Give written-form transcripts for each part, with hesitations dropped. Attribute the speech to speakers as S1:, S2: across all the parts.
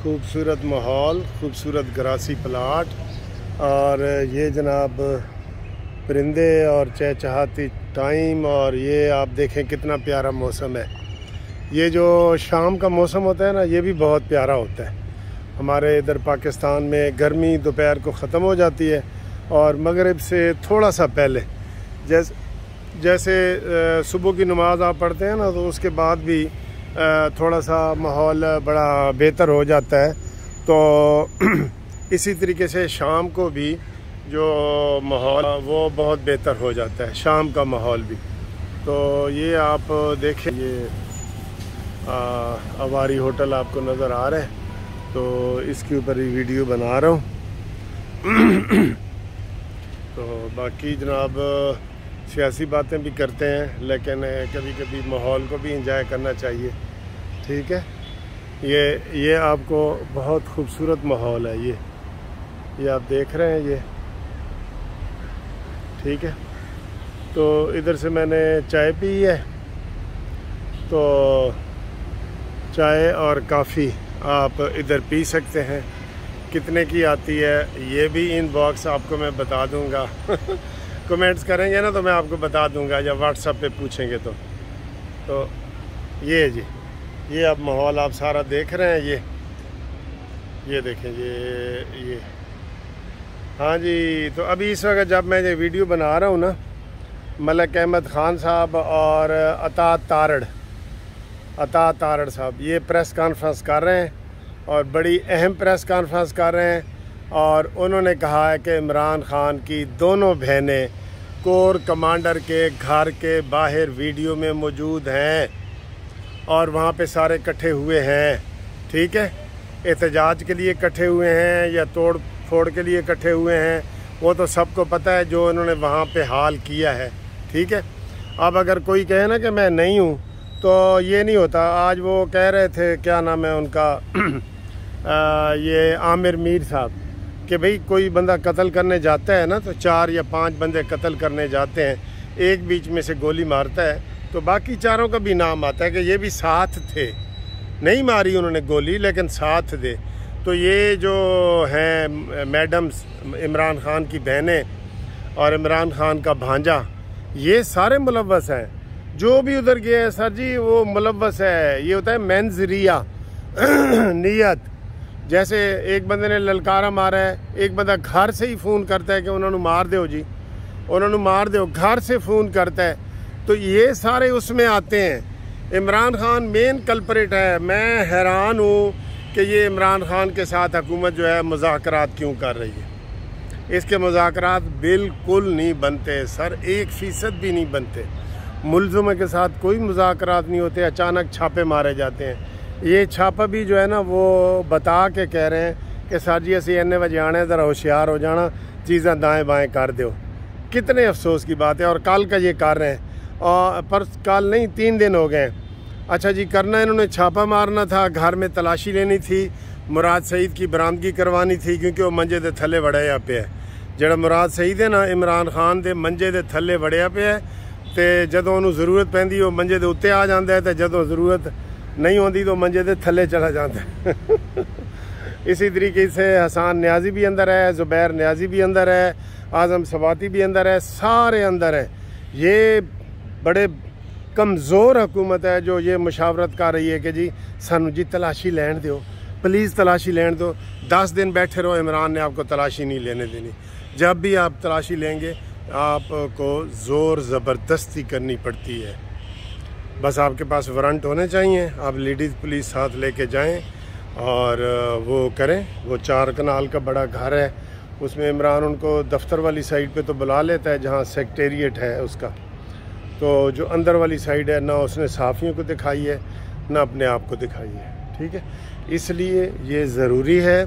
S1: खूबसूरत माहौल, खूबसूरत ग्रासी प्लाट और ये जनाब परिंदे और चहचहाती टाइम। और ये आप देखें कितना प्यारा मौसम है। ये जो शाम का मौसम होता है ना, ये भी बहुत प्यारा होता है। हमारे इधर पाकिस्तान में गर्मी दोपहर को ख़त्म हो जाती है और मगरिब से थोड़ा सा पहले जैसे सुबह की नमाज़ आप पढ़ते हैं ना, तो उसके बाद भी थोड़ा सा माहौल बड़ा बेहतर हो जाता है। तो इसी तरीके से शाम को भी जो माहौल वो बहुत बेहतर हो जाता है, शाम का माहौल भी। तो ये आप देखें, ये अवारी होटल आपको नज़र आ रहा है, तो इसके ऊपर ही वीडियो बना रहा हूँ। तो बाकी जनाब सियासी बातें भी करते हैं, लेकिन कभी कभी माहौल को भी इंजॉय करना चाहिए। ठीक है, ये आपको बहुत खूबसूरत माहौल है। ये आप देख रहे हैं ये, ठीक है। तो इधर से मैंने चाय पी है, तो चाय और काफ़ी आप इधर पी सकते हैं। कितने की आती है ये भी इनबॉक्स आपको मैं बता दूंगा। कमेंट्स करेंगे ना तो मैं आपको बता दूंगा, या व्हाट्सएप पे पूछेंगे तो ये जी, ये अब माहौल आप सारा देख रहे हैं। ये देखें, ये हाँ जी। तो अभी इस वक्त जब मैं ये वीडियो बना रहा हूँ ना, मलिक अहमद ख़ान साहब और अता तारड़ साहब ये प्रेस कॉन्फ्रेंस कर रहे हैं और बड़ी अहम प्रेस कॉन्फ्रेंस कर रहे हैं। और उन्होंने कहा है कि इमरान ख़ान की दोनों बहनें कोर कमांडर के घर के बाहर वीडियो में मौजूद हैं और वहाँ पे सारे इकट्ठे हुए हैं। ठीक है, एहतजाज के लिए इकट्ठे हुए हैं या तोड़ फोड़ के लिए इकट्ठे हुए हैं, वो तो सबको पता है जो इन्होंने वहाँ पे हाल किया है। ठीक है, अब अगर कोई कहे ना कि मैं नहीं हूँ, तो ये नहीं होता। आज वो कह रहे थे, क्या नाम है उनका, ये आमिर मीर साहब, कि भाई कोई बंदा कत्ल करने जाता है ना, तो 4 या 5 बंदे कत्ल करने जाते हैं, एक बीच में से गोली मारता है तो बाकी चारों का भी नाम आता है कि ये भी साथ थे। नहीं मारी उन्होंने गोली, लेकिन साथ थे। तो ये जो हैं मैडम्स, इमरान खान की बहनें और इमरान खान का भांजा, ये सारे मुलव्वस हैं। जो भी उधर गया है सर जी, वो मुलव्वस है। ये होता है मेंजरिया नीयत। जैसे एक बंदे ने ललकारा मारा है, एक बंदा घर से ही फ़ोन करता है कि उन्होंने मार दो जी, उन्होंने मार दो, घर से फ़ोन करता है। तो ये सारे उसमें आते हैं। इमरान खान मेन कल्परेट है। मैं हैरान हूँ कि ये इमरान खान के साथ हुकूमत जो है मुज़ाकरात क्यों कर रही है। इसके मुज़ाकरात बिल्कुल नहीं बनते सर, 1% भी नहीं बनते। मुल्ज़िम के साथ कोई मुज़ाकरात नहीं होते, अचानक छापे मारे जाते हैं। ये छापा भी जो है ना, वो बता के कह रहे हैं कि सर जी असी इन्ने बजे आने, ज़रा होशियार हो जाना, चीज़ें दाएं बाएं कर दो। कितने अफसोस की बात है। और कल का ये कर रहे हैं, और पर कल नहीं 3 दिन हो गए। अच्छा जी, करना इन्होंने छापा मारना था, घर में तलाशी लेनी थी, मुराद सईद की बरामदगी करवानी थी, क्योंकि वो मंजे दे थल्ले वड़िया पे है। जड़ा मुराद सईद है ना, इमरान खान दे मंजे दे थल्ले वड़िया पे है। तो जदों उन्होंने ज़रूरत पैंदी वो मंजे दे उत्ते आ जाता है, तो जदों ज़रूरत नहीं होती तो मंजे दे थल्ले चला जाता है। इसी तरीके से हसन न्याजी भी अंदर है, ज़ुबैर न्याजी भी अंदर है, आज़म सवाती भी अंदर है, सारे अंदर है। ये बड़े कमज़ोर हुकूमत है जो ये मुशावरत कर रही है कि जी सानू जी तलाशी लैन दो, प्लीज़ तलाशी लैन दो। 10 दिन बैठे रहो, इमरान ने आपको तलाशी नहीं लेने देनी। जब भी आप तलाशी लेंगे आपको ज़ोर ज़बरदस्ती करनी पड़ती है। बस आपके पास वारंट होने चाहिए, आप लेडीज़ पुलिस साथ लेके जाएं और वो करें। वो 4 कनाल का बड़ा घर है, उसमें इमरान उनको दफ्तर वाली साइड पे तो बुला लेता है जहाँ सेक्रेटेरिएट है उसका। तो जो अंदर वाली साइड है ना, उसने सहाफ़ियों को दिखाई है ना अपने आप को दिखाई है। ठीक है, इसलिए ये ज़रूरी है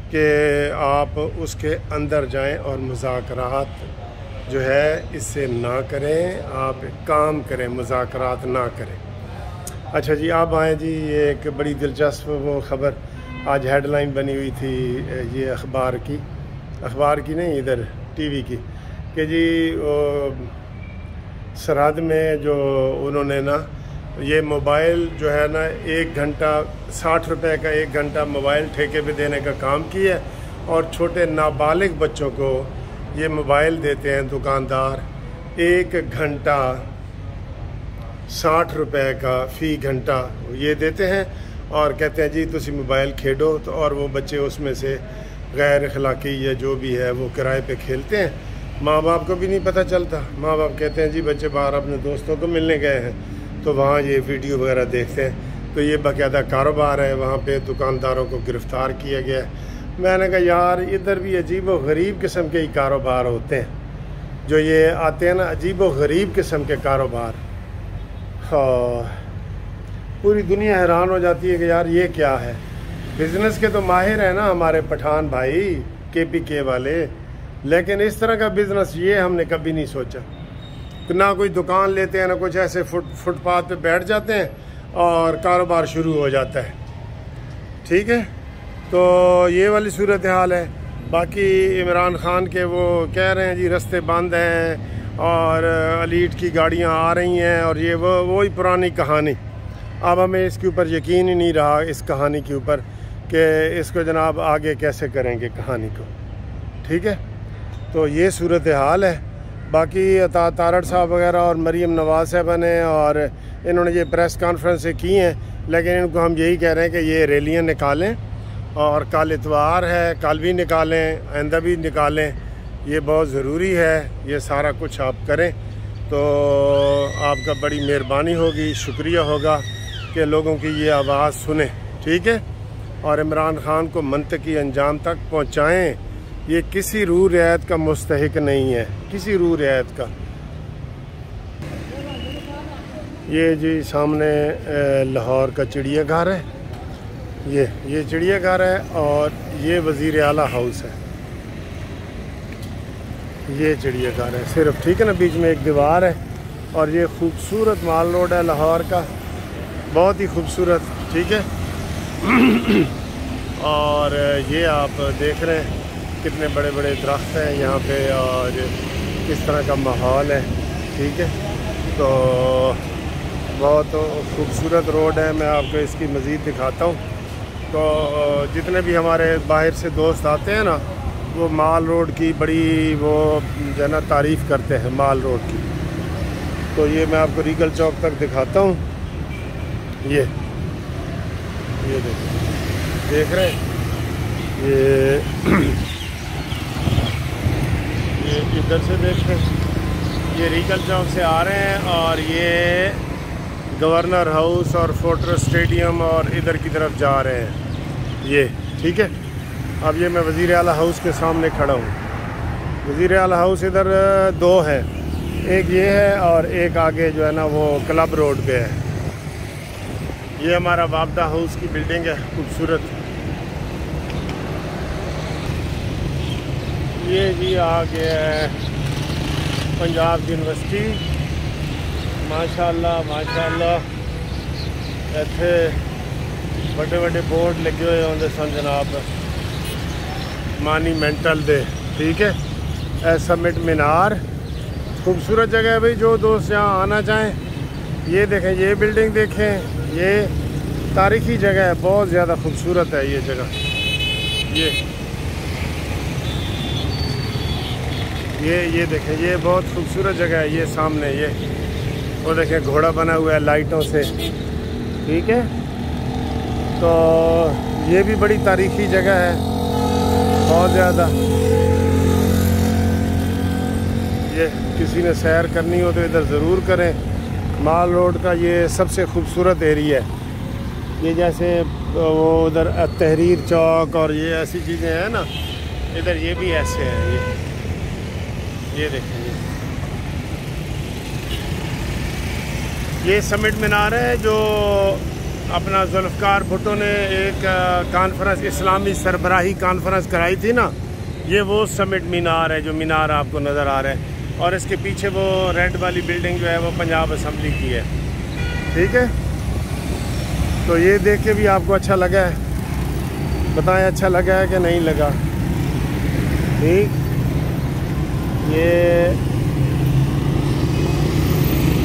S1: कि आप उसके अंदर जाएं और मुज़ाकरात जो है इससे ना करें, आप काम करें, मुज़ाकरात ना करें। अच्छा जी, आप आएँ जी। ये एक बड़ी दिलचस्प वो ख़बर आज हेडलाइन बनी हुई थी, ये अखबार की नहीं, इधर टीवी की, कि जी सरहद में जो उन्होंने ना ये मोबाइल जो है ना 1 घंटा 60 रुपए का 1 घंटा मोबाइल ठेके पे देने का काम किया है। और छोटे नाबालिग बच्चों को ये मोबाइल देते हैं दुकानदार 1 घंटा 60 रुपए का फ़ी घंटा ये देते हैं और कहते हैं जी तुसी मोबाइल खेडो। तो और वो बच्चे उसमें से गैर अखलाकी या जो भी है वो किराए पे खेलते हैं। माँ बाप को भी नहीं पता चलता। माँ बाप कहते हैं जी बच्चे बाहर अपने दोस्तों को मिलने गए हैं तो वहाँ ये वीडियो वगैरह देखते हैं। तो ये बाकायदा कारोबार है, वहाँ पे दुकानदारों को गिरफ़्तार किया गया है। मैंने कहा यार इधर भी अजीब व गरीब किस्म के ही कारोबार होते हैं जो ये आते हैं ना, अजीब व गरीब किस्म के कारोबार। हाँ, पूरी दुनिया हैरान हो जाती है कि यार ये क्या है। बिज़नेस के तो माहिर है ना हमारे पठान भाई KPK वाले, लेकिन इस तरह का बिज़नेस ये हमने कभी नहीं सोचा। ना कोई दुकान लेते हैं ना कुछ, ऐसे फुटपाथ पे बैठ जाते हैं और कारोबार शुरू हो जाता है। ठीक है, तो ये वाली सूरत हाल है। बाकी इमरान खान के वो कह रहे हैं जी रास्ते बंद हैं और एलीट की गाड़ियां आ रही हैं और ये वही पुरानी कहानी। अब हमें इसके ऊपर यकीन ही नहीं रहा इस कहानी के ऊपर कि इसको जनाब आगे कैसे करेंगे कहानी को। ठीक है, तो ये सूरत हाल है। बाकी तारड़ साहब वगैरह और मरीम नवाज साहब ने और इन्होंने ये प्रेस कॉन्फ्रेंसें की हैं, लेकिन इनको हम यही कह रहे हैं कि ये रैलियाँ निकालें और कल इतवार है, कल भी निकालें, आइंदा भी निकालें। ये बहुत ज़रूरी है, ये सारा कुछ आप करें तो आपका बड़ी मेहरबानी होगी, शुक्रिया होगा कि लोगों की ये आवाज़ सुने। ठीक है, और इमरान खान को मंतकी अंजाम तक पहुँचाएँ। ये किसी रूह रियायत का मुस्तहिक नहीं है, किसी रूह रियायत का। ये जी सामने लाहौर का चिड़ियाघर है, ये चिड़ियाघर है और ये वज़ीर आला हाउस है। ये चिड़ियाघर है सिर्फ, ठीक है ना, बीच में एक दीवार है और ये खूबसूरत माल रोड है लाहौर का, बहुत ही खूबसूरत। ठीक है, और ये आप देख रहे हैं कितने बड़े बड़े दरख्त हैं यहाँ पे और किस तरह का माहौल है। ठीक है, तो बहुत खूबसूरत रोड है। मैं आपको इसकी मज़ीद दिखाता हूँ। तो जितने भी हमारे बाहर से दोस्त आते हैं ना, वो माल रोड की बड़ी वो जो है ना तारीफ़ करते हैं माल रोड की। तो ये मैं आपको रीगल चौक तक दिखाता हूँ। ये देख रहे हैं, ये इधर से देखें, ये रीगल चौक से आ रहे हैं और ये गवर्नर हाउस और फोर्ट्रेस स्टेडियम और इधर की तरफ जा रहे हैं ये। ठीक है, अब ये मैं वज़ीर आला हाउस के सामने खड़ा हूँ। वज़ीर आला हाउस इधर 2 है, एक ये है और एक आगे जो है ना वो क्लब रोड पे है। ये हमारा वापदा हाउस की बिल्डिंग है, खूबसूरत। ये जी आ गया है पंजाब यूनिवर्सिटी, माशाल्लाह माशाल्लाह। इत्थे बड़े बड़े बोर्ड लगे हुए होंगे सन जनाब, मानीमेंटल दे। ठीक है, समिट मीनार, खूबसूरत जगह है भाई। जो दोस्त यहाँ आना चाहें ये देखें, ये बिल्डिंग देखें, ये तारीखी जगह है, बहुत ज़्यादा खूबसूरत है ये जगह। ये देखें, ये बहुत खूबसूरत जगह है। ये सामने ये वो देखें घोड़ा बना हुआ है लाइटों से। ठीक है, तो ये भी बड़ी तारीखी जगह है बहुत ज़्यादा। ये किसी ने सैर करनी हो तो इधर ज़रूर करें। माल रोड का ये सबसे खूबसूरत एरिया है। ये जैसे वो उधर तहरीर चौक और ये ऐसी चीज़ें हैं ना, इधर ये भी ऐसे हैं। ये देखें, ये समिट मीनार है जो अपना जुल्फ़कार भुट्टो ने एक कॉन्फ्रेंस, इस्लामी सरबराही कॉन्फ्रेंस कराई थी ना, ये वो समिट मीनार है जो मीनार आपको नज़र आ रहा है। और इसके पीछे वो रेड वाली बिल्डिंग जो है वो पंजाब असम्बली की है। ठीक है, तो ये देख के भी आपको अच्छा लगा है, बताएं अच्छा लगा है कि नहीं लगा। ठीक, ये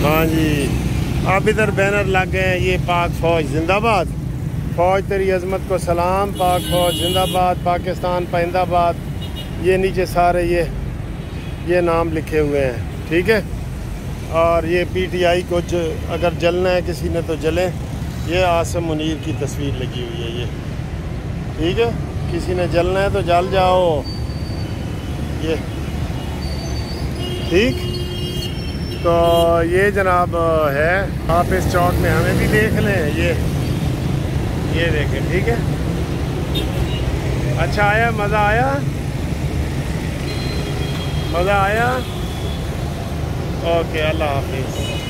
S1: हाँ जी, अब इधर बैनर लग गए हैं, ये पाक फ़ौज जिंदाबाद, फ़ौज तेरी अज़मत को सलाम, पाक फ़ौज जिंदाबाद, पाकिस्तान पाइंदाबाद। ये नीचे सारे ये नाम लिखे हुए हैं, ठीक है। और ये PTI को अगर जलना है किसी ने तो जले। ये आसिम मुनीर की तस्वीर लगी हुई है ये, ठीक है। किसी ने जलना है तो जल जाओ, ये ठीक। तो ये जनाब है, आप इस चौक में हमें भी देख लें, ये देखें, ठीक है। अच्छा आया, मज़ा आया, मज़ा आया। ओके, अल्लाह हाफिज़।